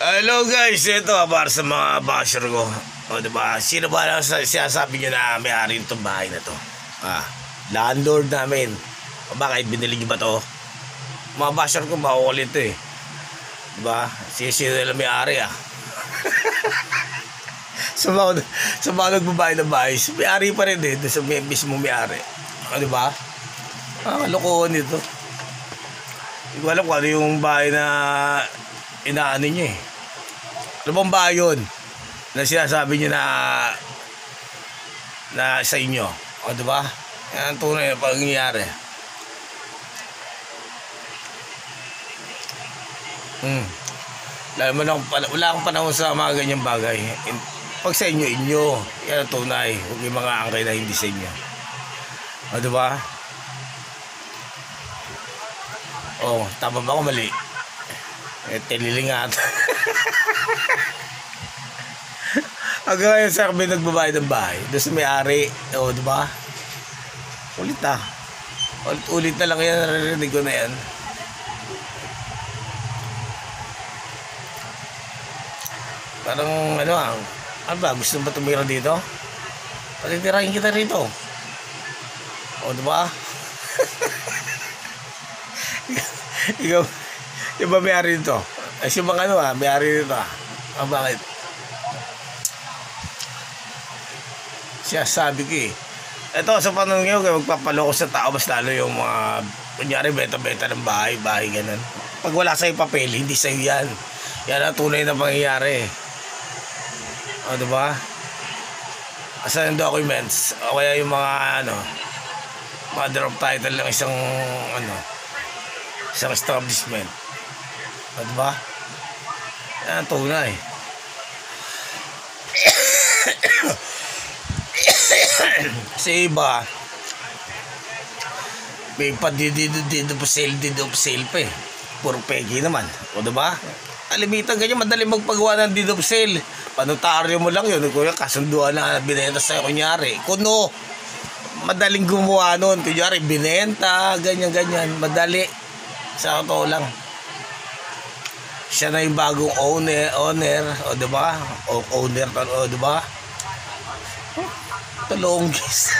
Hello guys, ito para sa mga basher ko. O diba, sino ba lang sinasabi nyo na may-ari itong bahay na to? Landlord namin. O bakit binili nyo ba to? Mga basher ko makukulit to eh. Diba, sino nila may-ari sa mga nagbabahay ng bahay, may-ari pa rin eh, sa mismo may-ari. O diba? Kalokohan nito. Hindi ko alam kung ano yung bahay na inaano nyo eh. Ano bang bahay yun na sinasabi nyo na sa inyo? O diba? Yan ang tunay na pangyayari. Wala akong panahon sa mga ganyang bagay. Pag sa inyo, yan ang tunay. Huwag yung mga angkay na hindi sa inyo. O diba? Oh, tama ba ako mali? Tililingat. Hanggang ngayon sir, may nagbabayad ng bahay doon sa may-ari. O diba? Ulit ulit na lang yan. Narinig ko na yan. Parang ano ba, gusto mo ba tumira dito? Patitirahin kita rito. O diba? Ikaw, yung ba may-ari nito? Ay siya bang may-ari nito bakit? Siya sabi ko eh. Ito sa panahon ngayon, kaya magpapaloko sa tao, mas lalo yung mga kunyari beta-beta ng bahay, ganun. Pag wala sa'yo papel, hindi sa'yo yan. Yan ang tunay na pangyayari. O diba? Asan yung documents? O kaya yung mga mother of title ng isang establishment. O diba? Yan ang tunay. Kasi iba may pa dito pa sale pa eh. Puro pegi naman. O diba? Alimitan ganyan, madali magpagawa ng deed of sale. Panotaryo mo lang yun. Kuya, kasunduan na binenta sa'yo. Kunyari, kuno, madaling gumawa nun. Kunyari, binenta, ganyan. Madali. Sa totoo lang. Siya na yung bagong owner. O diba? O diba? Talonggis.